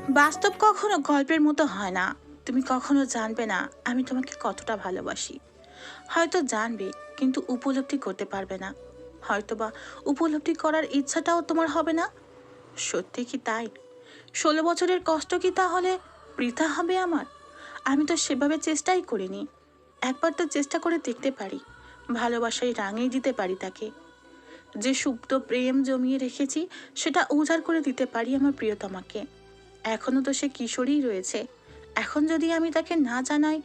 বাস্তব কখনো গল্পের মতো হয় না। তুমি কখনো জানবে না আমি তোমাকে কতটা ভালোবাসি। হয়তো জানবে, কিন্তু উপলব্ধি করতে পারবে না। হয়তোবা উপলব্ধি করার ইচ্ছাটাও তোমার হবে না। সত্যি কি তাই? 16 বছরের কষ্ট কি তাহলে বৃথা হবে আমার? আমি তো সেভাবে চেষ্টাই করিনি। একবার তো চেষ্টা করে দেখতে পারি, ভালোবাসায় রাঙিয়ে দিতে পারি তাকে। যে সুপ্ত প্রেম জমিয়ে রেখেছি সেটা উজাড় করে দিতে পারি আমার প্রিয়তমাকে। এখনো তো সে কিশোরী রয়েছে। এখন যদি আমি তাকে না জানাই,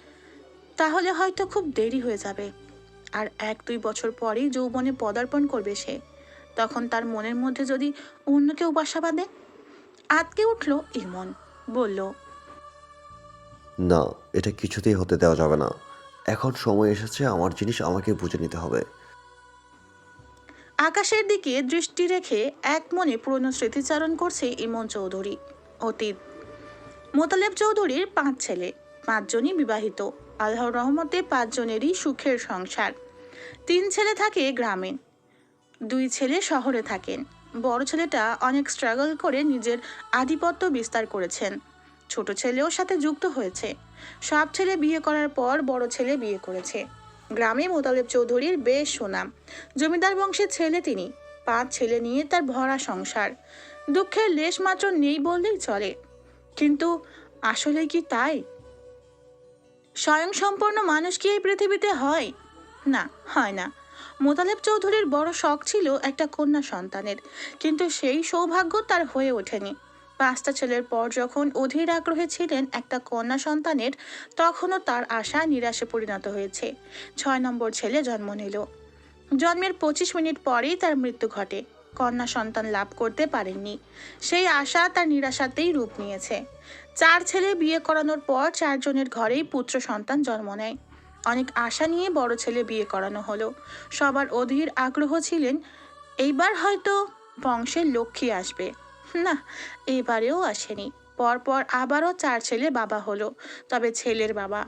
তাহলে হয়তো খুব দেরি হয়ে যাবে। আর 1-2 বছর পরেই যৌবনে পদার্পণ করবে সে। তখন তার মনের মধ্যে যদি অন্য কেউ বাসা বাঁধে। আঁতকে উঠল ইমন, বলল, না, এটা কিছুতেই হতে দেওয়া যাবে না। এখন সময় এসেছে, আমার জিনিস আমাকে বুঝে নিতে হবে। আকাশের দিকে দৃষ্টি রেখে এক মনে পুরনো স্মৃতিচারণ করছে ইমন চৌধুরী। অতীত। মোতালেব চৌধুরীর 5 ছেলে, 5জনই বিবাহিত। আল্লাহর রহমতে 5জনেরই সুখের সংসার। 3 ছেলে থাকে গ্রামে, 2 ছেলে শহরে থাকেন। বড় ছেলেটা অনেক স্ট্রাগল করে নিজের আধিপত্য বিস্তার করেছেন। ছোট ছেলেও সাথে যুক্ত হয়েছে। সব ছেলে বিয়ে করার পর বড় ছেলে বিয়ে করেছে। গ্রামে মোতালেব চৌধুরীর বেশ সুনাম। জমিদার বংশের ছেলে তিনি। 5 ছেলে নিয়ে তার ভরা সংসার। দুঃখের লেশ মাত্র নেই বললেই চলে। কিন্তু আসলে কি তাই? স্বয়ংসম্পূর্ণ মানুষ কি এই পৃথিবীতে হয়? না, হয় না। মোতালেব চৌধুরীর বড় শখ ছিল একটা কন্যা সন্তানের, কিন্তু সেই সৌভাগ্য তার হয়ে ওঠেনি। 5টা ছেলের পর যখন অধীর আগ্রহে ছিলেন একটা কন্যা সন্তানের, তখনও তার আশা নিরাশে পরিণত হয়েছে। 6 নম্বর ছেলে জন্ম নিল। জন্মের 25 মিনিট পরেই তার মৃত্যু ঘটে। কন্যা সন্তান লাভ করতে পারেননি। সেই আশা তার নিরাশাতেই রূপ নিয়েছে। 4 ছেলে বিয়ে করানোর পর 4জনের ঘরেই পুত্র সন্তান জন্ম নেয়। অনেক আশা নিয়ে বড় ছেলে বিয়ে করানো হলো। সবার অধীর আগ্রহ ছিলেন এইবার হয়তো বংশের লক্ষ্মী আসবে। না, এবারেও আসেনি। পরপর আবারও 4 ছেলে বাবা হলো, তবে ছেলের বাবা।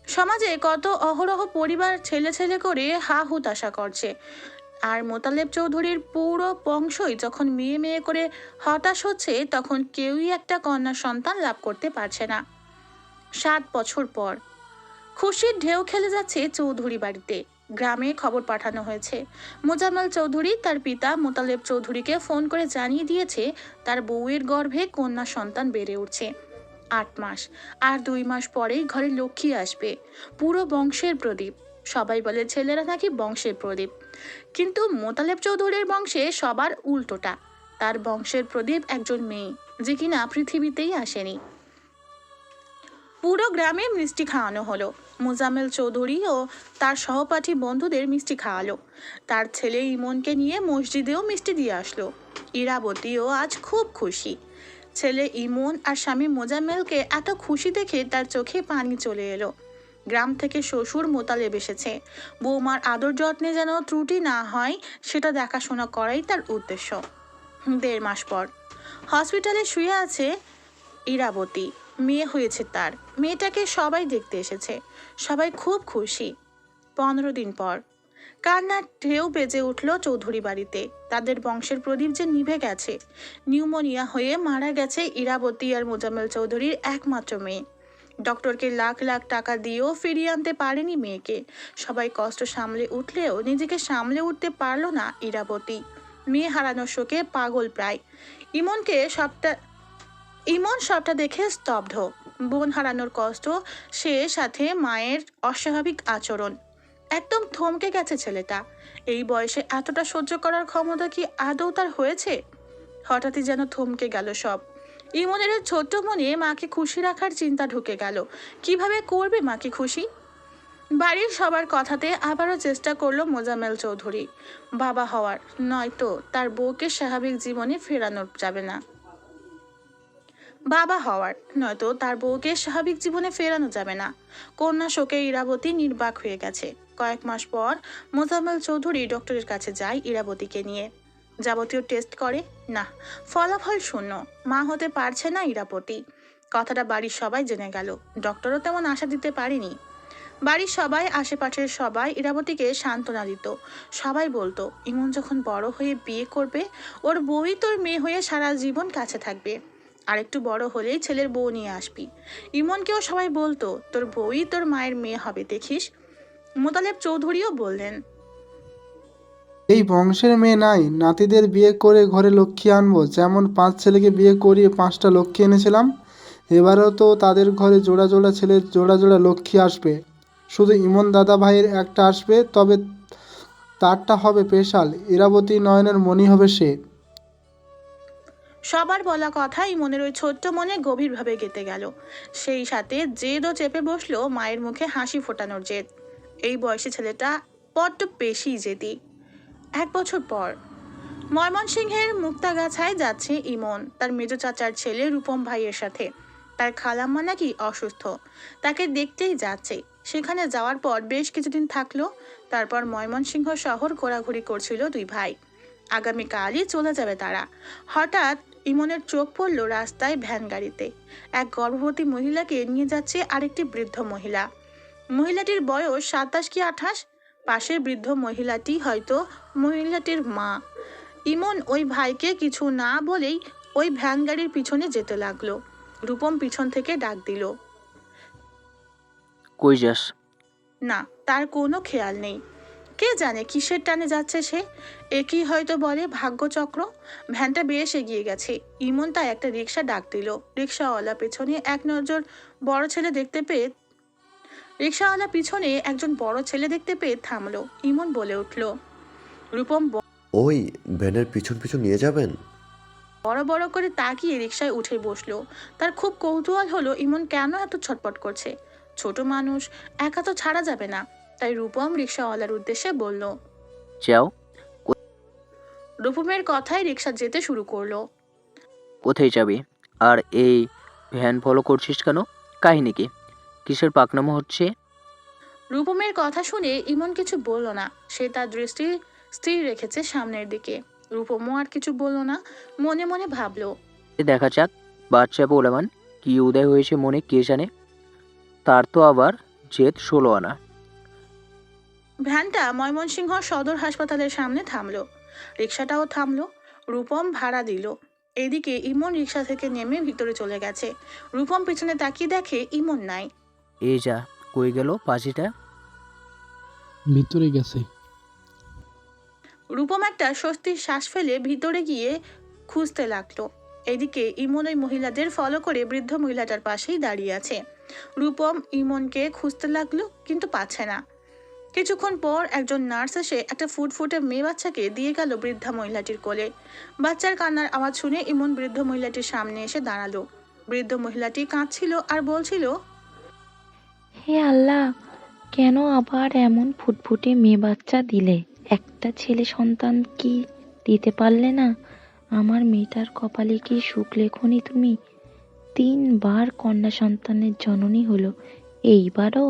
সমাজে কত অহরহ পরিবার ছেলে ছেলে করে হা হুতাশা করছে। আর মোতালেব চৌধুরীর পুরো বংশই যখন মেয়ে মেয়ে করে হতাশ হচ্ছে, তখন কেউই একটা কন্যা সন্তান লাভ করতে পারছে না। 7 বছর পর খুশির ঢেউ খেলে যাচ্ছে চৌধুরী বাড়িতে। গ্রামে খবর পাঠানো হয়েছে। মোজাম্মেল চৌধুরী তার পিতা মোতালেব চৌধুরীকে ফোন করে জানিয়ে দিয়েছে তার বউয়ের গর্ভে কন্যা সন্তান বেড়ে উঠছে। 8 মাস, আর 2 মাস পরেই ঘরে লক্ষ্মী আসবে। পুরো বংশের প্রদীপ। সবাই বলে ছেলেরা নাকি বংশের প্রদীপ, কিন্তু মোতালেব চৌধুরীর বংশে সবার উল্টোটা। তার বংশের প্রদীপ একজন মেয়ে, যে কিনা পৃথিবীতেই আসেনি। পুরো গ্রামে মিষ্টি খাওয়ানো হলো। মোজাম্মেল চৌধুরী ও তার সহপাঠী বন্ধুদের মিষ্টি খাওয়ালো। তার ছেলে ইমনকে নিয়ে মসজিদেও মিষ্টি দিয়ে আসলো। ইরাবতীও আজ খুব খুশি। ছেলে ইমন আর স্বামী মোজাম্মেলকে এত খুশি দেখে তার চোখে পানি চলে এলো। গ্রাম থেকে শ্বশুর মোতালেব এসেছে। বৌমার আদর যত্নে যেন ত্রুটি না হয় সেটা দেখাশোনা করাই তার উদ্দেশ্য। 1.5 মাস পর হসপিটালে শুয়ে আছে ইরাবতী। মেয়ে হয়েছে তার। মেয়েটাকে সবাই দেখতে এসেছে। সবাই খুব খুশি। 15 দিন পর কান্নার ঢেউ বেজে উঠল চৌধুরী বাড়িতে। তাদের বংশের প্রদীপ যে নিভে গেছে। নিউমোনিয়া হয়ে মারা গেছে ইরাবতী আর মোজাম্মেল চৌধুরীর একমাত্র মেয়ে। ডক্টরকে লাখ লাখ টাকা দিয়েও ফিরিয়ে আনতে পারেনি মেয়েকে। সবাই কষ্ট সামলে উঠলেও নিজেকে সামলে উঠতে পারল না ইরাবতী। মেয়ে হারানোর শোকে পাগল প্রায়। ইমনকে সবটা ইমন সবটা দেখে স্তব্ধ। বোন হারানোর কষ্ট, সে সাথে মায়ের অস্বাভাবিক আচরণ। একদম থমকে গেছে ছেলেটা। এই বয়সে এতটা সহ্য করার ক্ষমতা কি আদৌ তার হয়েছে? হঠাৎই যেন থমকে গেল সব। ইমনের ছোট্ট মনে মাকে খুশি রাখার চিন্তা ঢুকে গেল। কিভাবে করবে মাকে খুশি? বাড়ির সবার কথাতে আবারও চেষ্টা করলো মোজাম্মেল চৌধুরী বাবা হওয়ার। নয়তো তার বউকে স্বাভাবিক জীবনে ফেরানো যাবে না। বাবা হওয়ার নয়তো তার বউকে স্বাভাবিক জীবনে ফেরানো যাবে না। কন্যা শোকে ইরাবতী নির্বাক হয়ে গেছে। কয়েক মাস পর মোজাম্মেল চৌধুরী ডক্টরের কাছে যায় ইরাবতীকে নিয়ে। যাবতীয় টেস্ট করে, না, ফলাফল শূন্য। মা হতে পারছে না ইরাবতী। কথাটা বাড়ির সবাই জেনে গেল। ডক্টরও তেমন আশা দিতে পারেনি। বাড়ির সবাই, আশেপাশের সবাই ইরাবতীকে সান্ত্বনা দিত। সবাই বলতো, ইমন যখন বড় হয়ে বিয়ে করবে, ওর বউই তোর মেয়ে হয়ে সারা জীবন কাছে থাকবে। আর একটু বড় হলেই ছেলের বউ নিয়ে আসবি। ইমনকেও সবাই বলতো তোর বউই তোর মায়ের মেয়ে হবে দেখিস। মোতালেব চৌধুরীও বললেন, এই বংশের মেয়ে নাই, নাতিদের বিয়ে করে ঘরে লক্ষ্মী আনবো। যেমন 5 ছেলেকে বিয়ে করিয়ে 5টা লক্ষ্মী এনেছিলাম, এবারেও তো তাদের ঘরে জোড়া জোড়া ছেলের জোড়া জোড়া লক্ষ্মী আসবে। শুধু ইমন দাদা ভাইয়ের একটা আসবে, তবে তারটা হবে স্পেশাল। ইরাবতী নয়নের মণি হবে সে। সবার বলা কথা ইমনের ওই ছোট্ট মনে গভীরভাবে গেঁথে গেল। সেই সাথে জেদও চেপে বসলো মায়ের মুখে হাসি ফোটানোর জেদ। এই বয়সী ছেলেটা বড্ড বেশি জেদি। 1 বছর পর ময়মনসিংহের মুক্তাগাছায় যাচ্ছে ইমন তার মেজ চাচার ছেলে রূপম ভাইয়ের সাথে। তার খালাম্মা নাকি অসুস্থ, তাকে দেখতেই যাচ্ছে। সেখানে যাওয়ার পর বেশ কিছুদিন থাকলো। তারপর ময়মনসিংহ শহর ঘোরাঘুরি করছিল দুই ভাই। আগামীকালই চলে যাবে তারা। হঠাৎ ইমনের চোখ পড়ল রাস্তায় ভ্যান গাড়িতে। এক গর্ভবতী মহিলাকে নিয়ে যাচ্ছে আরেকটি বৃদ্ধ মহিলা। মহিলাটির বয়স 27 কি 28। পাশের বৃদ্ধ মহিলাটি হয়তো মহিলাটির মা। ইমন ওই ভাইকে কিছু না বলেই ওই ভ্যান গাড়ির পিছনে যেতে লাগলো। রূপম পিছন থেকে ডাক দিল। কই যাস? না, তার কোনো খেয়াল নেই। কে জানে কিসের টানে যাচ্ছে সে। একই হয়তো বলে ভাগ্যচক্র। ভ্যানটা বেশ এগিয়ে গেছে। ইমন তাই একটা রিক্সা ডাক দিল। রিক্সাওয়ালা পেছনে এক নজর বড় ছেলে দেখতে পেয়ে রিক্সাওয়ালা পিছনে একজন বড় ছেলে দেখতে পেয়ে থামলো। ইমন বলে উঠল, রূপম ওই ভ্যানের পিছন পিছন নিয়ে যাবেন? বড় বড় করে তাকিয়ে রিক্সায় উঠে বসলো। তার খুব কৌতূহল হলো ইমন কেন এত ছটপট করছে। ছোট মানুষ, একা তো ছাড়া যাবে না। তাই রূপম রিক্সাওয়ালার উদ্দেশ্যে বলল। যাও। রূপমের কথায় রিক্সা যেতে শুরু করলো। কোথায় যাবি? আর এই ভ্যান ফলো করছিস কেন? কাহিনী কি? কিসের পাকনামো হচ্ছে? রূপমের কথা শুনে ইমন কিছু বলল না। সে তার দৃষ্টি স্থির রেখেছে সামনের দিকে। রূপমও আর কিছু বলল না, মনে মনে ভাবলো। দেখা যাক বাচ্চা পোলামান কি উদয় হয়েছে মনে কে জানে। তার তো আবার জেদ 16 আনা। ভ্যানটা ময়মনসিংহ সদর হাসপাতালের সামনে থামলো। রিক্সাটাও থামলো। রূপম ভাড়া দিল। এদিকে ইমন রিক্সা থেকে নেমে ভিতরে চলে গেছে। রূপম পিছনে তাকিয়ে দেখে ইমন নাই। এই যা, কই গেল পাজিটা? ভিতরে গেছে। রূপম একটা স্বস্তির শ্বাস ফেলে ভিতরে গিয়ে খুঁজতে লাগলো। এদিকে ইমন ওই মহিলাদের ফলো করে বৃদ্ধ মহিলাটার পাশেই দাঁড়িয়ে আছে। রূপম ইমনকে খুঁজতে লাগলো, কিন্তু পাচ্ছে না। কিছুক্ষণ পর একজন নার্স এসে একটা ফুটফুটে মেয়ে বাচ্চাকে দিয়ে গেল বৃদ্ধা মহিলাটির কোলে। বাচ্চার কান্নার আওয়াজ শুনে ইমন বৃদ্ধ মহিলাটির সামনে এসে দাঁড়ালো। বৃদ্ধ মহিলাটি কাঁদছিল আর বলছিল, হে আল্লাহ, কেন আবার এমন ফুটফুটে মেয়ে বাচ্চা দিলে? একটা ছেলে সন্তান কি দিতে পারলে না? আমার মেয়েটার কপালে কি সুখ লেখনি তুমি? 3বার কন্যা সন্তানের জননী হলো, এইবারও?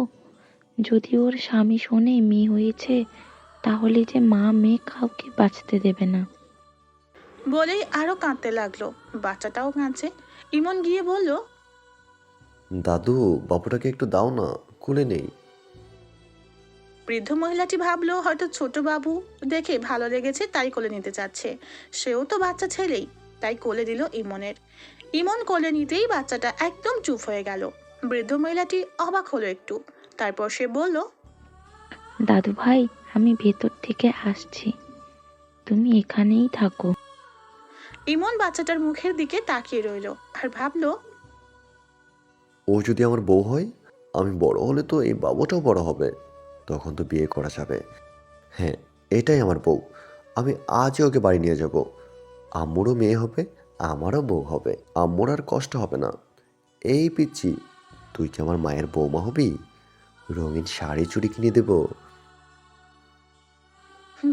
যদি ওর স্বামী শোনে মেয়ে হয়েছে, তাহলে যে মা মেয়ে কাউকে বাঁচতে দেবে না। বলেই আরো কাঁদতে লাগলো। বাচ্চাটাও কাঁদছে। ইমন গিয়ে বলল, দাদু, বাবুটাকে একটু দাও না, কোলে নেই। বৃদ্ধ মহিলাটি ভাবলো হয়তো ছোট বাবু দেখে ভালো লেগেছে তাই কোলে নিতে চাচ্ছে। সেও তো বাচ্চা ছেলেই, তাই কোলে দিল ইমনের। ইমন কোলে নিতেই বাচ্চাটা একদম চুপ হয়ে গেল। বৃদ্ধ মহিলাটি অবাক হলো একটু। তারপর সে বলল, দাদু ভাই, আমি ভেতর থেকে আসছি, তুমি এখানেই থাকো। ইমন বাচ্চাটার মুখের দিকে তাকিয়ে রইল আর ভাবলো, ও যদি আমার বউ হয়, আমি বড় হলে তো এই বাবুটাও বড় হবে, তখন তো বিয়ে করা যাবে। হ্যাঁ, এটাই আমার বউ। আমি আজই ওকে বাড়ি নিয়ে যাব। আম্মুরও মেয়ে হবে, আমারও বউ হবে। আম্মুর আর কষ্ট হবে না। এই পিচ্ছি, তুই কি আমার মায়ের বৌমা হবি? রঙিন শাড়ি চুড়ি কিনে দেব।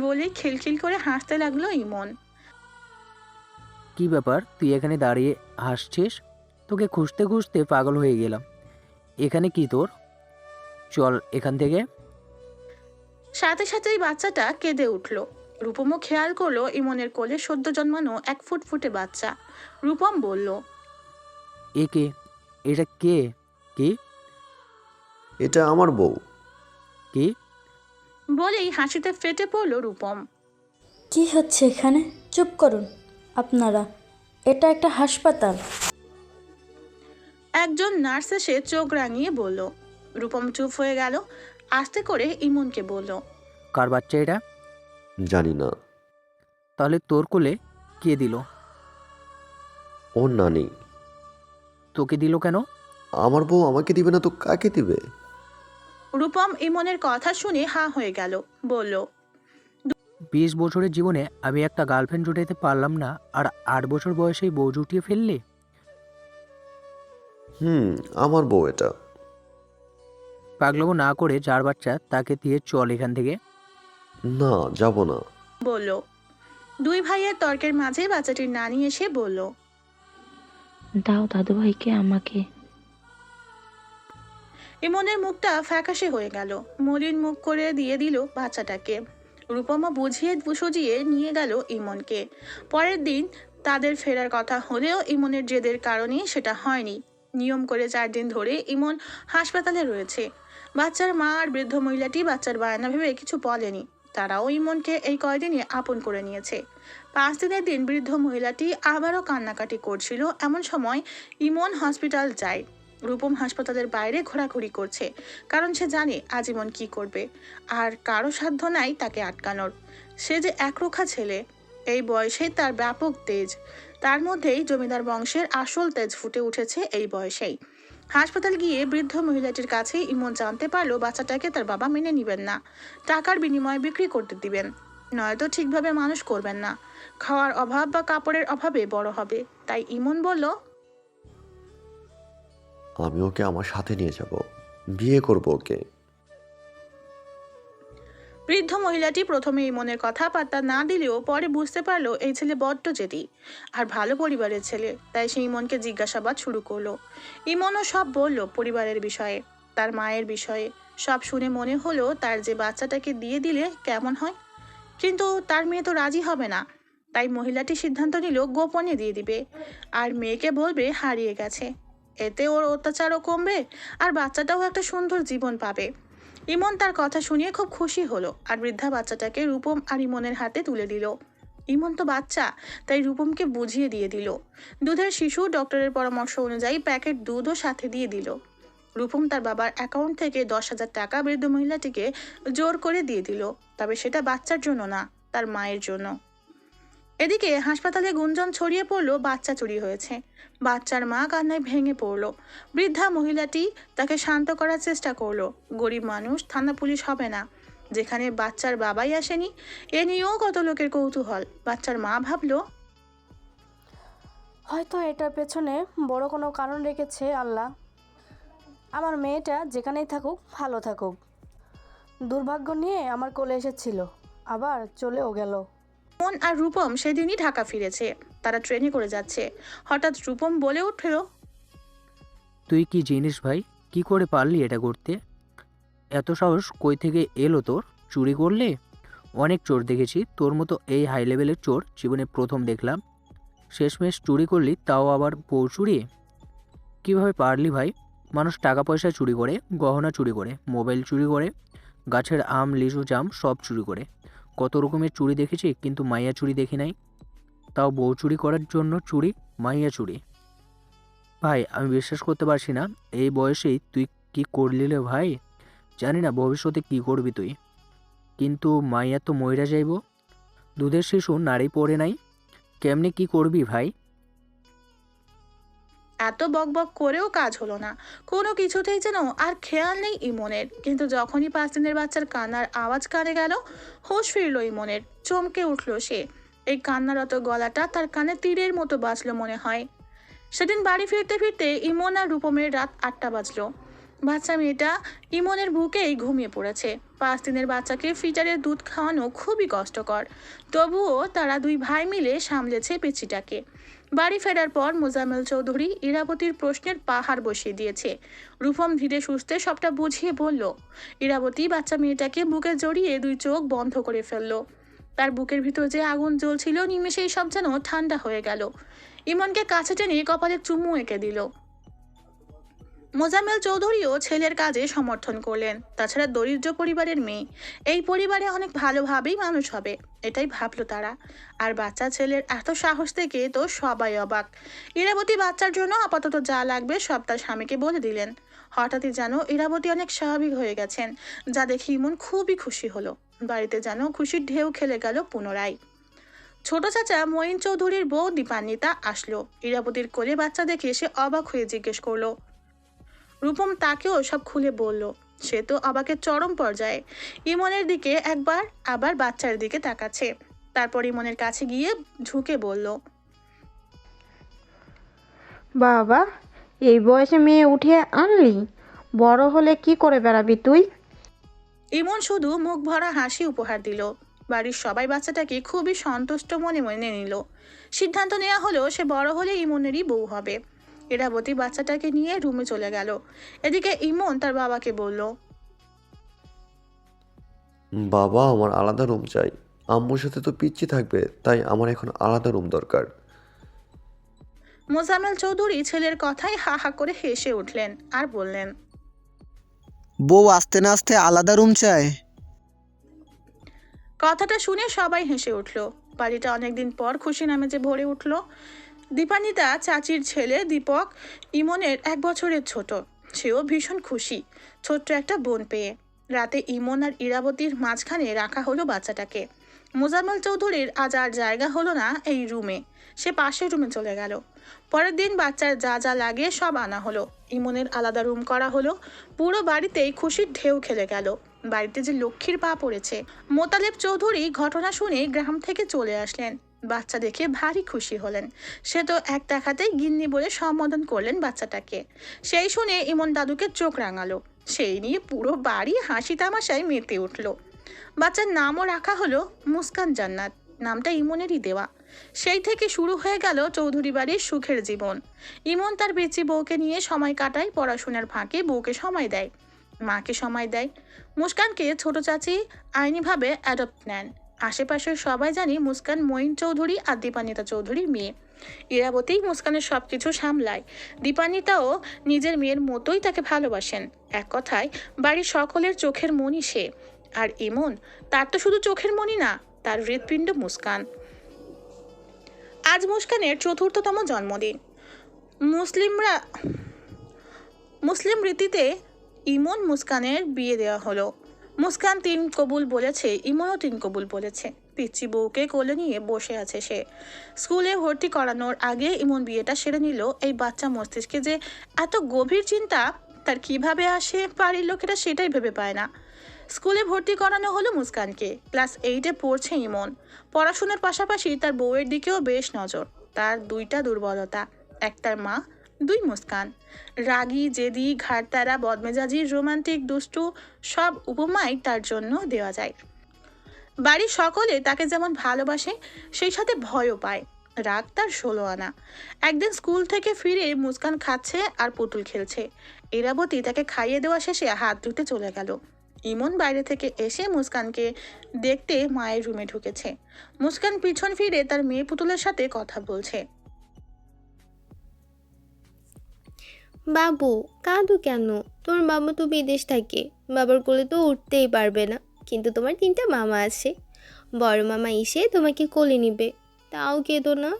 বলে খিলখিল করে হাসতে লাগলো ইমন। কি ব্যাপার, তুই এখানে দাঁড়িয়ে হাসছিস? তোকে খুঁজতে খুঁজতে পাগল হয়ে গেলাম। এখানে কি তোর? চল এখান থেকে। সাথে সাথেই বাচ্চাটা কেঁদে উঠল। রূপমও খেয়াল করলো ইমনের কোলে সদ্য জন্মানো এক ফুটফুটে বাচ্চা। রূপম বলল, এ কে? এটা কে? কি? এটা আমার বউ। কি? বলেই হাসিতে ফেটে পড়ল রূপম। কি হচ্ছে এখানে? চুপ করুন আপনারা, এটা একটা হাসপাতাল। একজন নার্স এসে চোখ রাঙিয়ে বলল। রূপম চুপ হয়ে গেল। আস্তে করে ইমনকে বলল। কার বাচ্চা এটা? জানি না। তাহলে তোর কোলে কে দিল? ওর নানি। তোকে দিল কেন? আমার বউ আমাকে দিবে না তো কাকে দিবে? রূপম ইমনের কথা শুনে হাঁ হয়ে গেল। বলল। 20 বছরের জীবনে আমি একটা গার্লফ্রেন্ড জুটাইতে পারলাম না, আর 8 বছর বয়সেই বউ জুটিয়ে ফেললে? আমার বউ এটা। পাগলামো না করে যার বাচ্চা তাকে দিয়ে চল এখান থেকে। না, যাব না। বলল। দুই ভাইয়ের তর্কের মাঝে বাচ্চাটির নানি এসে বলল। দাও দাদুভাইকে আমাকে। ইমনের মুখটা ফ্যাকাশে হয়ে গেল। মলিন মুখ করে দিয়ে দিল বাচ্চাটাকে। রূপমা বুঝিয়ে সুজিয়ে নিয়ে গেল ইমনকে। পরের দিন তাদের ফেরার কথা হলেও ইমনের জেদের কারণে সেটা হয়নি। নিয়ম করে 4 দিন ধরে ইমন হাসপাতালে রয়েছে। বাচ্চার মা আর বৃদ্ধ মহিলাটি বাচ্চার বায়না ভেবে কিছু বলেনি। তারাও ইমনকে এই কয়দিনে আপন করে নিয়েছে। 5 দিনের দিন বৃদ্ধ মহিলাটি আবারও কান্নাকাটি করছিল। এমন সময় ইমন হসপিটাল যায়। রূপম হাসপাতালের বাইরে ঘোরাঘুরি করছে, কারণ সে জানে আজীবন কি করবে, আর কারো সাধ্য নাই তাকে আটকানোর। সে যে একরোখা ছেলে, এই বয়সে তার ব্যাপক তেজ। তার মধ্যেই জমিদার বংশের আসল তেজ ফুটে উঠেছে এই বয়সেই। হাসপাতাল গিয়ে বৃদ্ধ মহিলাটির কাছে ইমন জানতে পারলো বাচ্চাটাকে তার বাবা মেনে নিবেন না, টাকার বিনিময়ে বিক্রি করতে দিবেন, নয়তো ঠিকভাবে মানুষ করবেন না। খাওয়ার অভাব বা কাপড়ের অভাবে বড় হবে। তাই ইমন বলল। আমি ওকে আমার সাথে নিয়ে যাব, বিয়ে করব ওকে। বৃদ্ধ মহিলাটি প্রথমে ইমনের কথা পাত্তা না দিলেও পরে বুঝতে পারলো এই ছেলে বড্ড জেদি আর ভালো পরিবারের ছেলে। তাই সে ইমনকে জিজ্ঞাসাবাদ শুরু করলো। ইমনও সব বলল, পরিবারের বিষয়ে, তার মায়ের বিষয়ে। সব শুনে মনে হলো তার যে বাচ্চাটাকে দিয়ে দিলে কেমন হয়, কিন্তু তার মেয়ে তো রাজি হবে না। তাই মহিলাটি সিদ্ধান্ত নিল গোপনে দিয়ে দিবে, আর মেয়েকে বলবে হারিয়ে গেছে। এতে ওর অত্যাচারও কমবে, আর বাচ্চাটাও একটা সুন্দর জীবন পাবে। ইমন তার কথা শুনিয়ে খুব খুশি হলো, আর বৃদ্ধা বাচ্চাটাকে রূপম আর ইমনের হাতে তুলে দিল। ইমন তো বাচ্চা, তাই রূপমকে বুঝিয়ে দিয়ে দিল। দুধের শিশু ডক্টরের পরামর্শ অনুযায়ী প্যাকেট দুধও সাথে দিয়ে দিল। রূপম তার বাবার অ্যাকাউন্ট থেকে 10,000 টাকা বৃদ্ধ মহিলাটিকে জোর করে দিয়ে দিল, তবে সেটা বাচ্চার জন্য না, তার মায়ের জন্য। এদিকে হাসপাতালে গুঞ্জন ছড়িয়ে পড়লো বাচ্চা চুরি হয়েছে। বাচ্চার মা কান্নায় ভেঙে পড়লো। বৃদ্ধা মহিলাটি তাকে শান্ত করার চেষ্টা করলো। গরিব মানুষ, থানা পুলিশ হবে না, যেখানে বাচ্চার বাবাই আসেনি। এ নিয়েও কত লোকের কৌতূহল। বাচ্চার মা ভাবলো, হয়তো এটার পেছনে বড় কোনো কারণ রেখেছে আল্লাহ। আমার মেয়েটা যেখানেই থাকুক ভালো থাকুক। দুর্ভাগ্য নিয়ে আমার কোলে এসেছিল, আবার চলেও গেল। মন আর রূপম সেদিনই ঢাকা ফিরেছে। তারা ট্রেনে করে যাচ্ছে। হঠাৎ রূপম বলে উঠল, তুই কি জিনিস ভাই, কি করে পারলি এটা করতে? এত সাহস কই থেকে এলো তোর? চুরি করলে? অনেক চোর দেখেছি, তোর মতো এই হাই লেভেলের চোর জীবনে প্রথম দেখলাম। শেষমেশ চুরি করলি, তাও আবার বউ চুরি। কীভাবে পারলি ভাই? মানুষ টাকা পয়সা চুরি করে, গহনা চুরি করে, মোবাইল চুরি করে, গাছের আম লিচু জাম সব চুরি করে। কত রকমের চুরি দেখেছি, কিন্তু মাইয়া চুরি দেখি নাই। তাও বউ চুরি করার জন্য চুরি, মাইয়া চুরি। ভাই আমি বিশ্বাস করতে পারছি না, এই বয়সেই তুই কি করলি রে ভাই। জানি না ভবিষ্যতে কি করবি তুই, কিন্তু মাইয়া তো মইরা যাইব। দুধের শিশু নারী পড়ে নাই, কেমনে কি করবি ভাই? এত বকবক করেও কাজ হলো না। কোনো কিছুতেই যেন আর খেয়াল নেই ইমনের। কিন্তু যখনই 5 দিনের বাচ্চার কান্নার আওয়াজ কানে গেল, হুঁশ ফিরল ইমনের। চমকে উঠল সে। এই কান্নারত গলাটা তার কানে তীরের মতো বাজলো মনে হয়। সেদিন বাড়ি ফিরতে ফিরতে ইমন আর রূপমের রাত 8টা বাজলো। বাচ্চা মেয়েটা ইমনের বুকেই ঘুমিয়ে পড়েছে। 5 দিনের বাচ্চাকে ফিটারে দুধ খাওয়ানো খুবই কষ্টকর। তবুও তারা দুই ভাই মিলে সামলেছে পিচ্চিটাকে। বাড়ি ফেরার পর মোজাম্মেল চৌধুরী ইরাবতীর প্রশ্নের পাহাড় বসিয়ে দিয়েছে। রূপম ধীরে সুস্থে সবটা বুঝিয়ে বলল। ইরাবতী বাচ্চা মেয়েটাকে বুকে জড়িয়ে 2 চোখ বন্ধ করে ফেলল। তার বুকের ভিতর যে আগুন জ্বলছিল নিমেষেই সব যেন ঠান্ডা হয়ে গেল। ইমনকে কাছে টেনে কপালে চুমু এঁকে দিল। মোজাম্মেল চৌধুরীও ছেলের কাজে সমর্থন করলেন। তাছাড়া দরিদ্র পরিবারের মেয়ে, এই পরিবারে অনেক ভালোভাবেই মানুষ হবে, এটাই ভাবলো তারা। আর বাচ্চা ছেলের এত সাহস থেকে তো সবাই অবাক। ইরাবতী বাচ্চার জন্য আপাতত যা লাগবে সব তার স্বামীকে বলে দিলেন। হঠাৎই যেন ইরাবতী অনেক স্বাভাবিক হয়ে গেছেন, যা দেখে ইমন খুবই খুশি হলো। বাড়িতে যেন খুশির ঢেউ খেলে গেল পুনরায়। ছোট চাচা মঈন চৌধুরীর বউ দীপান্বিতা আসলো। ইরাবতীর কোলে বাচ্চা দেখে সে অবাক হয়ে জিজ্ঞেস করলো। রূপম তাকেও সব খুলে বলল। সে তো অবাকের চরম পর্যায়ে, ইমনের দিকে একবার আবার বাচ্চার দিকে তাকাচ্ছে। তারপর ইমনের কাছে গিয়ে ঝুঁকে বলল, বাবা, এই বয়সে মেয়ে উঠিয়ে আনলি? বড় হলে কি করে বেড়াবি তুই? ইমন শুধু মুখ ভরা হাসি উপহার দিল। বাড়ির সবাই বাচ্চাটাকে খুবই সন্তুষ্ট মনে মনে নিল। সিদ্ধান্ত নেওয়া হলো সে বড় হলে ইমনেরই বউ হবে। ইরাবতী বাচ্চাটাকে নিয়ে রুমে চলে গেল। এদিকে ইমন তার বাবাকে বলল, বাবা, আমার আলাদা রুম চাই। আম্মুর সাথে তো পিচ্চি থাকবে, তাই আমার এখন আলাদা রুম দরকার। মোজাম্মেল চৌধুরী ছেলের কথায় হা হা করে হেসে উঠলেন আর বললেন, বউ আসতে না আসতে আলাদা রুম চায়? কথাটা শুনে সবাই হেসে উঠল। বাড়িটা অনেকদিন পর খুশি নামেজে ভরে উঠল। দীপান্বিতা চাচির ছেলে দীপক ইমনের 1 বছরের ছোট। সেও ভীষণ খুশি ছোট্ট একটা বোন পেয়ে। রাতে ইমন আর ইরাবতীর মাঝখানে রাখা হলো বাচ্চাটাকে। মোজাম্মেল চৌধুরীর আজ আর জায়গা হলো না এই রুমে, সে পাশের রুমে চলে গেল। পরের দিন বাচ্চার যা যা লাগে সব আনা হলো। ইমনের আলাদা রুম করা হলো। পুরো বাড়িতেই খুশির ঢেউ খেলে গেল। বাড়িতে যে লক্ষ্মীর পা পড়েছে। মোতালেব চৌধুরী ঘটনা শুনে গ্রাম থেকে চলে আসলেন। বাচ্চা দেখে ভারী খুশি হলেন। সে তো এক দেখাতেই গিন্নি বলে সম্বোধন করলেন বাচ্চাটাকে। সেই শুনে ইমন দাদুকে চোখ রাঙালো। সেই নিয়ে পুরো বাড়ি হাসি তামাশায় মেতে উঠল। বাচ্চার নামও রাখা হলো মুস্কান জান্নাত। নামটা ইমনেরই দেওয়া। সেই থেকে শুরু হয়ে গেল চৌধুরী বাড়ির সুখের জীবন। ইমন তার বেচি বউকে নিয়ে সময় কাটায়, পড়াশোনার ফাঁকে বউকে সময় দেয়, মাকে সময় দেয়। মুস্কানকে ছোট চাচি আইনিভাবে অ্যাডপ্ট নেন। আশেপাশের সবাই জানি মুস্কান মঈন চৌধুরী আর দীপান্বিতা চৌধুরীর মেয়ে। ইরাবতী মুস্কানের সব কিছু সামলায়। দীপান্বিতাও নিজের মেয়ের মতোই তাকে ভালোবাসেন। এক কথায় বাড়ির সকলের চোখের মণি সে। আর ইমন, তার তো শুধু চোখের মণি না, তার হৃৎপিণ্ড মুস্কান। আজ মুস্কানের 4র্থতম জন্মদিন। মুসলিম রীতিতে ইমন মুস্কানের বিয়ে দেওয়া হলো। মুস্কান 3 কবুল বলেছে, ইমনও 3 কবুল বলেছে। পিচ্চি বউকে কোলে নিয়ে বসে আছে সে। স্কুলে ভর্তি করানোর আগে ইমন বিয়েটা সেরে নিল। এই বাচ্চা মস্তিষ্কে যে এত গভীর চিন্তা তার কিভাবে আসে বাড়ির লোকেরা সেটাই ভেবে পায় না। স্কুলে ভর্তি করানো হলো মুস্কানকে। ক্লাস 8-এ পড়ছে ইমন। পড়াশোনার পাশাপাশি তার বউয়ের দিকেও বেশ নজর। তার 2টা দুর্বলতা, একটার মা, 2 মুস্কান। রাগী, জেদি, ঘাড়তারা, বদমেজাজি, রোমান্টিক, দুষ্টু, সব উপমাই তার জন্য দেওয়া যায়। বাড়ির সকলে তাকে যেমন ভালোবাসে সেই সাথে ভয়ও পায়। রাগ তার 16 আনা। একদিন স্কুল থেকে ফিরে মুস্কান খাচ্ছে আর পুতুল খেলছে। ইরাবতী তাকে খাইয়ে দেওয়া শেষে হাত ধুতে চলে গেল। ইমন বাইরে থেকে এসে মুস্কানকে দেখতে মায়ের রুমে ঢুকেছে। মুস্কান পিছন ফিরে তার মেয়ে পুতুলের সাথে কথা বলছে। বাবু, কাঁদো কেন? তোর মামা তো বিদেশ থাকে, বাবার কোলে তো উঠতেই পারবে না। কিন্তু তোমার 3টা মামা আছে, বড় মামা এসে তোমাকে কোলে নিবে। তাও কেঁদো না।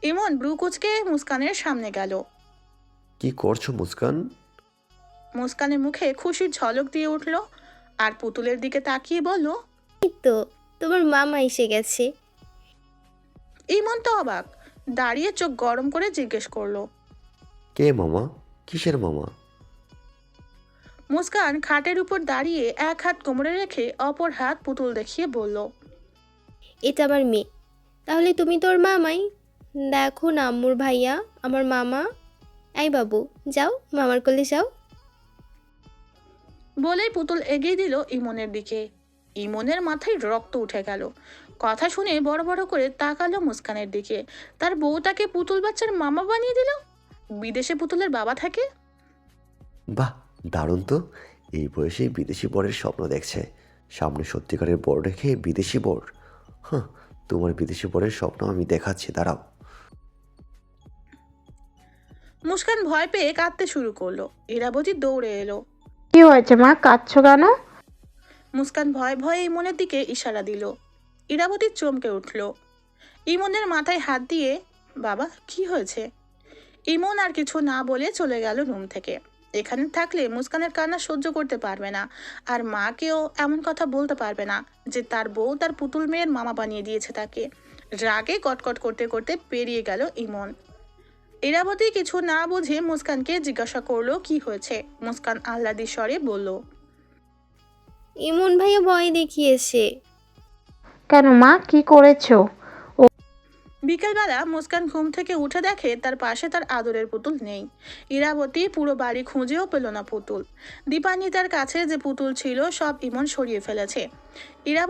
ইমন ব্রু কুচকে মুস্কানের সামনে গেল। কি করছো মুস্কান? মুস্কানের মুখে খুশির ঝলক দিয়ে উঠল আর পুতুলের দিকে তাকিয়ে বলল, এই তো তোমার মামা এসে গেছে। ইমন তো অবাক, দাঁড়িয়ে চোখ গরম করে জিজ্ঞেস করলো, কে মামা? কিসের মামা? মুস্কান খাটের উপর দাঁড়িয়ে এক হাত কোমরে রেখে অপর হাত পুতুল দেখিয়ে বলল, এটা আমার মেয়ে। তাহলে তুমি তোর মামাই। দেখো না আম্মুর ভাইয়া, আমার মামা। এই বাবু, যাও মামার কোলে যাও। বলেই পুতুল এগিয়ে দিল ইমনের দিকে। ইমনের মাথায় রক্ত উঠে গেল। কথা শুনে বড় বড় করে তাকালো মুস্কানের দিকে। তার বউ তাকে পুতুল বাচ্চার মামা বানিয়ে দিল। বিদেশে পুতুলের বাবা থাকে। বাহ, দারুণ তো। এই বয়সেই বিদেশি বরের স্বপ্ন দেখছে। সামনে সত্যিকারের বর রেখে বিদেশি বর। হ্যাঁ, তোমার বিদেশি বরের স্বপ্ন আমি দেখাচ্ছি, দাঁড়াও। মুস্কান ভয় পেয়ে কাঁদতে শুরু করলো। ইরাবতী দৌড়ে এলো। কি হয়েছে মা, কাঁদছো কেন? মুস্কান ভয়ে ভয়ে ইমনের দিকে ইশারা দিল। ইরাবতী চমকে উঠল। ইমনের মাথায় হাত দিয়ে, বাবা কি হয়েছে? ইমন আর কিছু না বলে চলে গেল রুম থেকে। এখানে থাকলে মুস্কানের কান্না সহ্য করতে পারবে না, আর মাকেও এমন কথা বলতে পারবে না যে তার বউ তার পুতুল মেয়ের মামা বানিয়ে দিয়েছে তাকে। রাগে কটকট করতে করতে পেরিয়ে গেল ইমন। ইরাবতী কিছু না বুঝে মুস্কানকে জিজ্ঞাসা করলো কি হয়েছে। মুস্কান আহ্লাদি স্বরে বলল, ইমন ভাইয়া ভয় দেখিয়েছে। কেন মা, কি করেছো? বিকেলবেলা মুস্কান ঘুম থেকে উঠে দেখে তার পাশে তার আদরের পুতুল নেই। ইরাবতী পুরো বাড়ি খুঁজেও পেল না পুতুল। দীপান্বিতার কাছে যে পুতুল ছিল সব ইমন সরিয়ে ফেলেছে।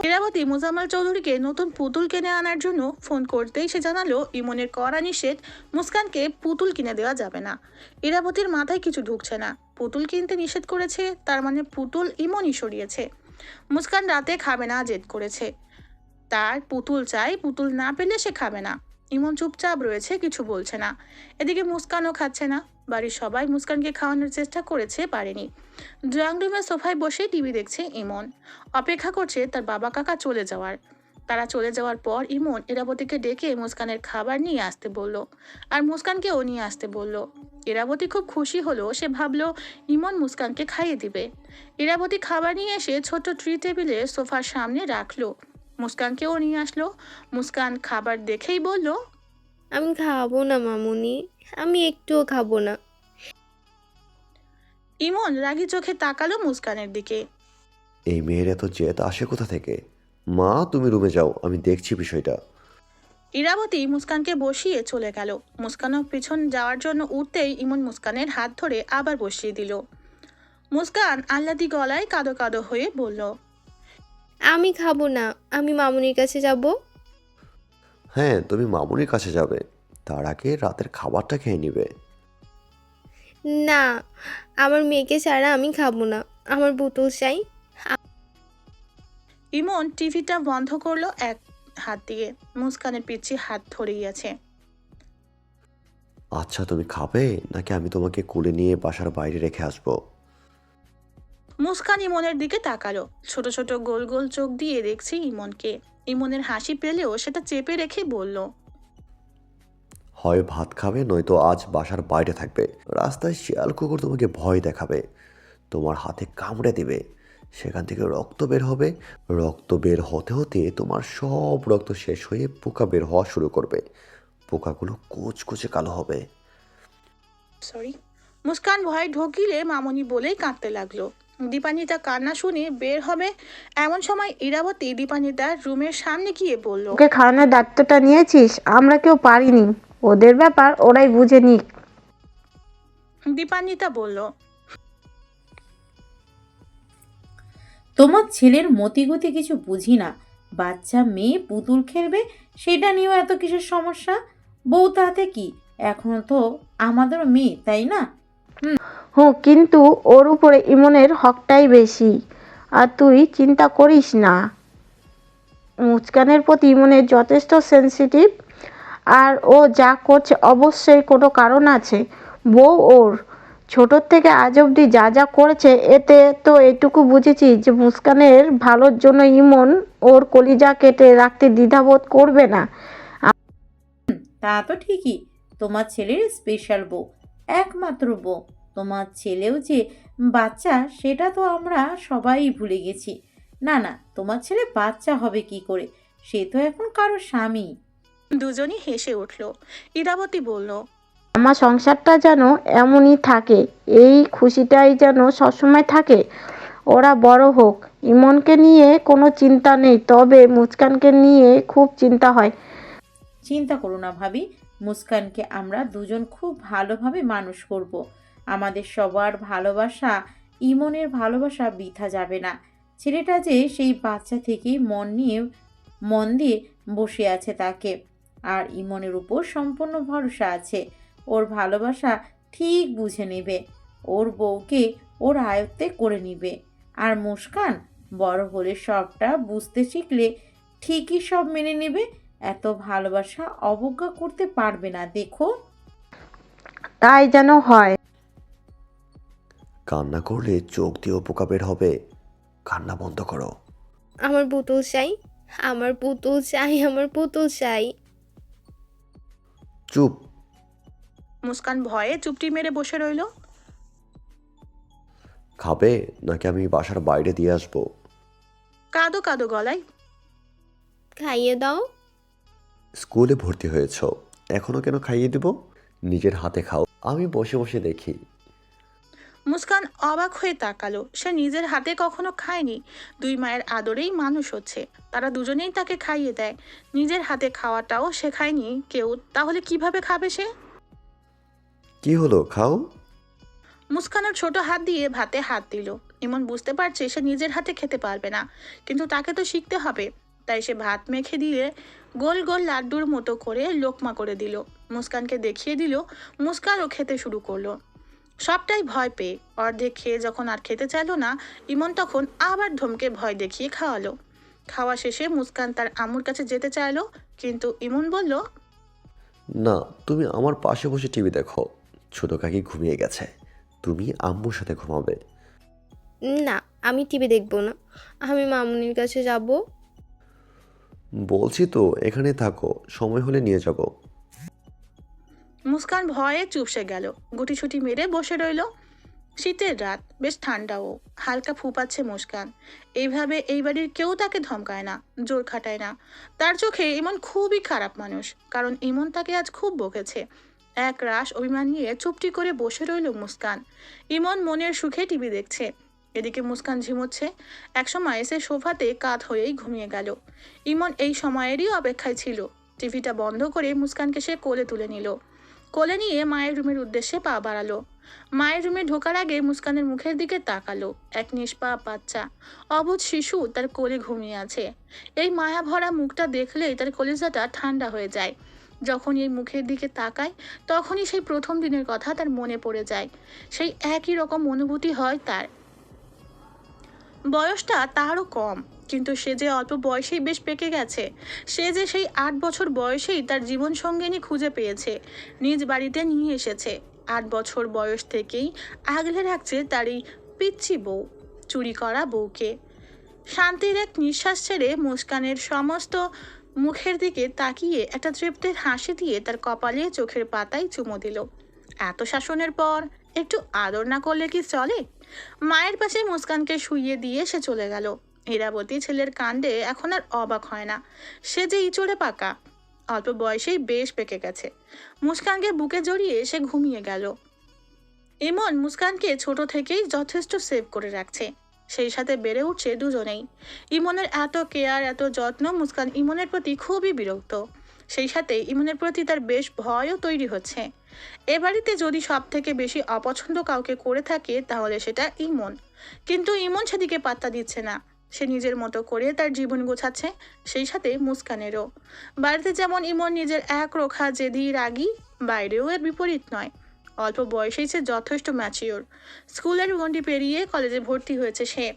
ইরাবতী মোজাম্মেল চৌধুরীকে নতুন পুতুল কিনে আনার জন্য ফোন করতেই সে জানালো ইমনের কড়া নিষেধ, মুস্কানকে পুতুল কিনে দেওয়া যাবে না। ইরাবতীর মাথায় কিছু ঢুকছে না। পুতুল কিনতে নিষেধ করেছে, তার মানে পুতুল ইমনই সরিয়েছে। মুস্কান রাতে খাবে না জেদ করেছে, তার পুতুল চাই, পুতুল না পেলে সে খাবে না। ইমন চুপচাপ রয়েছে, কিছু বলছে না। এদিকে মুস্কানও খাচ্ছে না। বাড়ির সবাই মুস্কানকে খাওয়ানোর চেষ্টা করেছে, পারেনি। ড্রয়িং রুমের সোফায় বসে টিভি দেখছে ইমন। অপেক্ষা করছে তার বাবা কাকা চলে যাওয়ার। তারা চলে যাওয়ার পর ইমন ইরাবতীকে ডেকে মুস্কানের খাবার নিয়ে আসতে বলল, আর মুস্কানকেও নিয়ে আসতে বলল। ইরাবতী খুব খুশি হলো। সে ভাবলো ইমন মুস্কানকে খাইয়ে দিবে। ইরাবতী খাবার নিয়ে এসে ছোট ট্রি টেবিলে সোফার সামনে রাখলো। মুস্কানকেও নিয়ে আসলো। মুস্কান খাবার দেখেই বলল, আমি খাবো না মামুনি, আমি একটুও খাবো না। ইমন রাগী চোখে তাকালো মুস্কানের দিকে। এই মেয়ের এত জেদ আসে কোথা থেকে? মা, তুমি রুমে যাও, আমি দেখছি বিষয়টা। ইরাবতী মুস্কানকে বসিয়ে চলে গেল। মুস্কানও পিছন যাওয়ার জন্য উঠতেই ইমন মুস্কানের হাত ধরে আবার বসিয়ে দিল। মুস্কান আহ্লাদি গলায় কাঁদো কাঁদো হয়ে বলল, আমি খাবো না, আমি মামুনির কাছে যাব। হ্যাঁ, তুমি মামুনির কাছে যাবে, তার আগে রাতের খাবারটা খেয়ে নিবে। না, আমার মেয়েকে ছাড়া আমি খাবো না, আমার পুতুল চাই। ইমন টিভিটা বন্ধ করলো এক হাত দিয়ে। মুস্কানের পিছে হাত ধরেই আছে। আচ্ছা, তুমি খাবে নাকি আমি তোমাকে কোলে নিয়ে বাসার বাইরে রেখে আসবো? মুস্কান ইমনের দিকে তাকালো। ছোট ছোট গোল গোল চোখ দিয়ে দেখছে ইমনকে। ইমনের হাসি পেলেও সেটা চেপে রেখে বলল, হয় ভাত খাবে, নয়তো আজ বাসার বাইরে থাকবে। রাস্তায় শিয়াল কুকুর তোমাকে ভয় দেখাবে, তোমার হাতে কামড়ে দিবে, সেখান থেকে রক্ত বের হবে। রক্ত বের হতে হতে তোমার সব রক্ত শেষ হয়ে পোকা বের হওয়া শুরু করবে। পোকাগুলো কুচকুচে কালো হবে। সরি। মুস্কান ভয় ঢোকিলে মামনি বলেই কাঁদতে লাগলো। দীপান্বিতা কান্না শুনে বের হবে এমন সময় ইরাবতী দীপান্বিতার রুমের সামনে গিয়ে বলল, ওকে খাওয়ানোর দায়িত্বটা নিয়েছিস, আমরা কেউ পারিনি। ওদের ব্যাপার ওরাই বুঝে নিক। দীপান্বিতা বলল, তোমার ছেলের মতিগতি কিছু বুঝি না। বাচ্চা মেয়ে পুতুল খেলবে, সেটা নিয়েও এত কিসের সমস্যা? বউ তাতে কি, এখনো তো আমাদেরও মেয়ে, তাই না? কিন্তু ওর উপরে ইমনের হকটাই বেশি। আর তুই চিন্তা করিস না, মুস্কানের প্রতি ইমনের যথেষ্ট সেনসিটিভ। আর ও যা করছে অবশ্যই কোনো কারণ আছে। বউ ওর ছোটোর থেকে আজ অবধি যা যা করেছে, এতে তো এটুকু বুঝেছি যে মুস্কানের ভালোর জন্য ইমন ওর কলিজা কেটে রাখতে দ্বিধাবোধ করবে না। তা তো ঠিকই, তোমার ছেলের স্পেশাল বউ, একমাত্র বউ। তোমার ছেলেও যে বাচ্চা সেটা তো আমরা সবাই ভুলে গেছি। না না, তোমার ছেলে বাচ্চা হবে কি করে? সে তো এখন কারো স্বামী। দুজনই হেসে উঠল। ইরাবতী বলল, আমার সংসারটা যেন এমনই থাকে, এই খুশিটাই যেন সবসময় থাকে। ওরা বড় হোক, ইমনকে নিয়ে কোনো চিন্তা নেই, তবে মুস্কানকে নিয়ে খুব চিন্তা হয়। চিন্তা করো না ভাবি, মুস্কানকে আমরা দুজন খুব ভালোভাবে মানুষ করব। আমাদের সবার ভালোবাসা, ইমনের ভালোবাসা বৃথা যাবে না। ছেলেটা যে সেই বাচ্চা থেকেই মন দিয়ে বসে আছে তাকে, আর ইমনের উপর সম্পূর্ণ ভরসা আছে। ওর ভালোবাসা ঠিক বুঝে নেবে, ওর বউকে ওর আয়ত্তে করে নিবে। আর মুস্কান বড় হলে সবটা বুঝতে শিখলে ঠিকই সব মেনে নেবে। এত ভালোবাসা অবজ্ঞা করতে পারবে না, দেখো। তাই যেন হয়। কান্না করলে চোখ দিয়েও পোকা বের হবে। কান্না বন্ধ করো। আমার পুতুল চাই, আমার পুতুল চাই, আমার পুতুল চাই। চুপ। মুস্কান ভয়ে চুপটি মেরে বসে রইল। খাবে নাকি আমি বাসার বাইরে দিয়ে আসবো? কাঁদো কাঁদো গলায়। খাইয়ে দাও। স্কুলে ভর্তি হয়েছ, এখনো কেন খাইয়ে দেব? নিজের হাতে খাও, আমি বসে বসে দেখি। মুস্কান অবাক হয়ে তাকালো। সে নিজের হাতে কখনো খায়নি। দুই মায়ের আদরেই মানুষ হচ্ছে, তারা দুজনেই তাকে খাইয়ে দেয়। নিজের হাতে খাওয়াটাও শেখায়নি কেউ, তাহলে কিভাবে খাবে সে? কি হলো, খাও। মুস্কানের ছোট হাত দিয়ে ভাতে হাত দিল। ইমন বুঝতে পারছে সে নিজের হাতে খেতে পারবে না, কিন্তু তাকে তো শিখতে হবে। তাই সে ভাত মেখে দিয়ে গোল গোল লাড্ডুর মতো করে লোকমা করে দিল। মুস্কানকে দেখিয়ে দিল। মুস্কানও খেতে শুরু করলো, সবটাই ভয় পেয়ে। অর্ধেক খেয়ে যখন আর খেতে চাইলো না, ইমন তখন আবার ধমকে ভয় দেখিয়ে খাওয়ালো। খাওয়া শেষে মুস্কান তার আম্মুর কাছে যেতে চাইলো, কিন্তু ইমন বলল, না, তুমি আমার পাশে বসে টিভি দেখো। ছোট কাকি ঘুমিয়ে গেছে, তুমি আম্মুর সাথে ঘুমাবে। না, আমি টিভি দেখবো না, আমি মামুনির কাছে যাব। বলছি তো এখানে থাকো, সময় হলে নিয়ে যাব। মুস্কান ভয়ে চুপসে গেল, গুটিসুটি মেরে বসে রইল। শীতের রাত, বেশ ঠান্ডাও, হালকা ফুপাচ্ছে মুস্কান। এইভাবে এই বাড়ির কেউ তাকে ধমকায় না, জোর খাটায় না। তার চোখে ইমন খুবই খারাপ মানুষ, কারণ ইমন তাকে আজ খুব বকেছে। এক রাশ অভিমান নিয়ে চুপটি করে বসে রইল মুস্কান। ইমন মনের সুখে টিভি দেখছে, এদিকে মুস্কান ঝিমোচ্ছে। একসময় এসে সোফাতে কাত হয়েই ঘুমিয়ে গেল। ইমন এই সময়েরই অপেক্ষায় ছিল। টিভিটা বন্ধ করে মুস্কানকে সে কোলে তুলে নিল। কোলে নিয়ে মায়ের রুমের উদ্দেশ্যে পা বাড়ালো। মায়ের রুমে ঢোকার আগে মুস্কানের মুখের দিকে তাকালো। এক নিষ্পাপ বাচ্চা, অবুঝ শিশু তার কোলে ঘুমিয়ে আছে। এই মায়া ভরা মুখটা দেখলেই তার কলিজাটা ঠান্ডা হয়ে যায়। যখন এই মুখের দিকে তাকায়, তখনই সেই প্রথম দিনের কথা তার মনে পড়ে যায়। সেই একই রকম অনুভূতি হয় তার। বয়সটা তারও কম, কিন্তু সে যে অল্প বয়সেই বেশ পেকে গেছে। সে যে সেই 8 বছর বয়সেই তার জীবন সঙ্গিনী খুঁজে পেয়েছে, নিজ বাড়িতে নিয়ে এসেছে। 8 বছর বয়স থেকেই আগলে রাখছে তার এই পিচ্ছি বউ, চুরি করা বউকে। শান্তির এক নিঃশ্বাস ছেড়ে মুস্কানের সমস্ত মুখের দিকে তাকিয়ে একটা তৃপ্তির হাসি দিয়ে তার কপালে চোখের পাতায় চুমু দিল। এত শাসনের পর একটু আদর না করলে কি চলে? মায়ের পাশে মুস্কানকে শুইয়ে দিয়ে সে চলে গেল। ইরাবতী ছেলের কাণ্ডে এখন আর অবাক হয় না। সে যে ইচড়ে পাকা, অল্প বয়সেই বেশ পেকে গেছে। মুস্কানকে বুকে জড়িয়ে সে ঘুমিয়ে গেল। ইমন মুস্কানকে ছোট থেকেই যথেষ্ট সেভ করে রাখছে, সেই সাথে বেড়ে উঠছে দুজনেই। ইমনের এত কেয়ার, এত যত্ন, মুস্কান ইমনের প্রতি খুবই বিরক্ত। সেই সাথে ইমনের প্রতি তার বেশ ভয়ও তৈরি হচ্ছে। এ বাড়িতে যদি সব থেকে বেশি অপছন্দ কাউকে করে থাকে, তাহলে সেটা ইমন। কিন্তু ইমন সেদিকে পাত্তা দিচ্ছে না। সে নিজের মতো করে তার জীবন গোছাচ্ছে, সেই সাথে মুস্কানেরও। বাড়িতে যেমন ইমন নিজের এক রোখা জেদি রাগী, বাইরেও এর বিপরীত নয়। অল্প বয়সেই সে যথেষ্ট ম্যাচিওর। স্কুলের গণ্ডি পেরিয়ে কলেজে ভর্তি হয়েছে সে।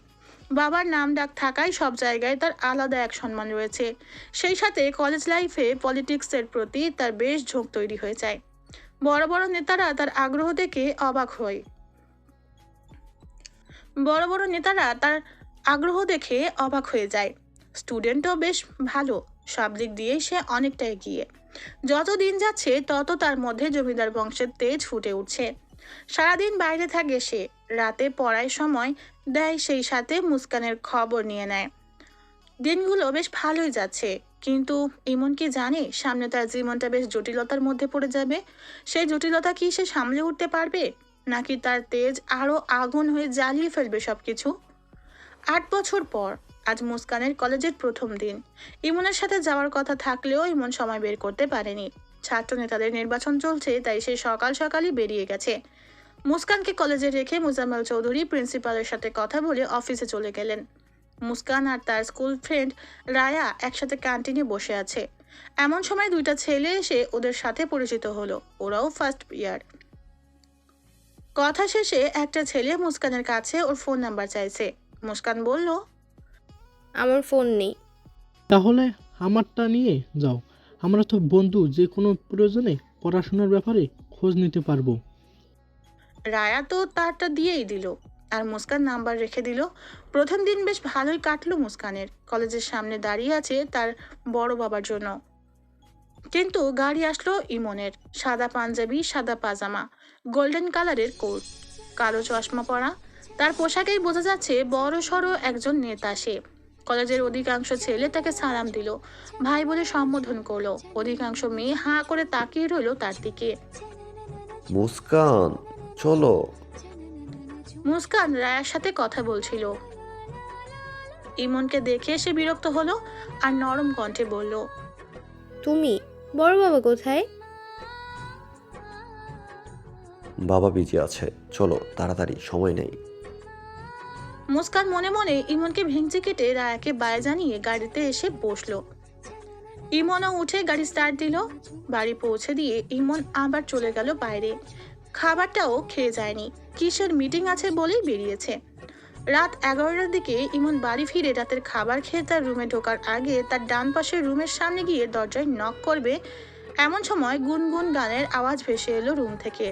বাবার নাম ডাক থাকায় সব জায়গায় তার আলাদা এক সম্মান রয়েছে। সেই সাথে কলেজ লাইফে পলিটিক্সের প্রতি তার বেশ ঝোঁক তৈরি হয়ে যায়। বড় বড় নেতারা তার আগ্রহ দেখে অবাক হয়। বড় বড় নেতারা তার আগ্রহ দেখে অবাক হয়ে যায়। স্টুডেন্টও বেশ ভালো, সব দিক দিয়ে সে অনেকটা এগিয়ে। যত দিন যাচ্ছে তত তার মধ্যে জমিদার বংশের তেজ ফুটে উঠছে। সারাদিন বাইরে থাকে সে, রাতে পড়ায় সময় দেয়, সেই সাথে মুস্কানের খবর নিয়ে নেয়। দিনগুলো বেশ ভালোই যাচ্ছে, কিন্তু ইমন কি জানে সামনে তার জীবনটা বেশ জটিলতার মধ্যে পড়ে যাবে? সেই জটিলতা কি সে সামলে উঠতে পারবে, নাকি তার তেজ আরো আগুন হয়ে জ্বালিয়ে ফেলবে সবকিছু? 8 বছর পর আজ মুস্কানের কলেজের প্রথম দিন। ইমনের সাথে যাওয়ার কথা থাকলেও ইমন সময় বের করতে পারেনি। ছাত্র নেতাদের নির্বাচন চলছে, তাই সে সকাল সকালই বেরিয়ে গেছে। মুস্কানকে কলেজে রেখে মোজাম্মেল চৌধুরী প্রিন্সিপালের সাথে কথা বলে অফিসে চলে গেলেন। মুস্কান আর তার স্কুল ফ্রেন্ড রায়া একসাথে ক্যান্টিনে বসে আছে। এমন সময় দুইটা ছেলে এসে ওদের সাথে পরিচিত হলো। ওরাও ফার্স্ট ইয়ার। কথা শেষে একটা ছেলে মুস্কানের কাছে ওর ফোন নাম্বার চাইছে। মুস্কান বলল, আমার ফোন নেই। তাহলে আমারটা নিয়ে যাও, আমরা তো বন্ধু, যে কোনো প্রয়োজনে পড়াশোনার ব্যাপারে খোঁজ নিতে পারবো। রায়া তো তারটা দিয়েই দিল, আর মুস্কান নাম্বার রেখে দিল। প্রথম দিন বেশ ভালোই কাটলো মুস্কানের। কলেজের সামনে দাঁড়িয়ে আছে তার বড় বাবার জন্য। কিন্তু গাড়ি আসলো ইমনের। সাদা পাঞ্জাবি, সাদা পাজামা, গোল্ডেন কালারের কোট, কালো চশমা পরা। তার পোশাকেই বোঝা যাচ্ছে বড় সড়ো একজন নেতা সে। কলেজের অধিকাংশ ছেলে তাকে সালাম দিল, ভাই বলে সম্বোধন করলো। অধিকাংশ মেয়ে হাঁ করে তাকিয়ে রইল তার দিকে। মুস্কান, চলো। মুস্কান রায়ার সাথে কথা বলছিল। ইমনকে দেখে সে বিরক্ত হলো আর নরম কণ্ঠে বলল, তুমি? বড় বাবা কোথায়? বাবা বিজি আছে, চলো তাড়াতাড়ি, সময় নেই। মুস্কান মনে মনে ইমনকে ভেঙচি কেটে রায়াকে বায় জানিয়ে গাড়িতে এসে বসলো। ইমনও উঠে গাড়ি স্টার্ট দিল। বাড়ি পৌঁছে দিয়ে ইমন আবার চলে গেল বাইরে। খাবারটাও খেয়ে যায়নি, কিসের মিটিং আছে বলেই বেরিয়েছে। রাত 11টার দিকে ইমন বাড়ি ফিরে রাতের খাবার খেয়ে তার রুমে ঢোকার আগে তার ডান পাশের রুমের সামনে গিয়ে দরজায় নক করবে, এমন সময় গুনগুন গানের আওয়াজ ভেসে এলো রুম থেকে।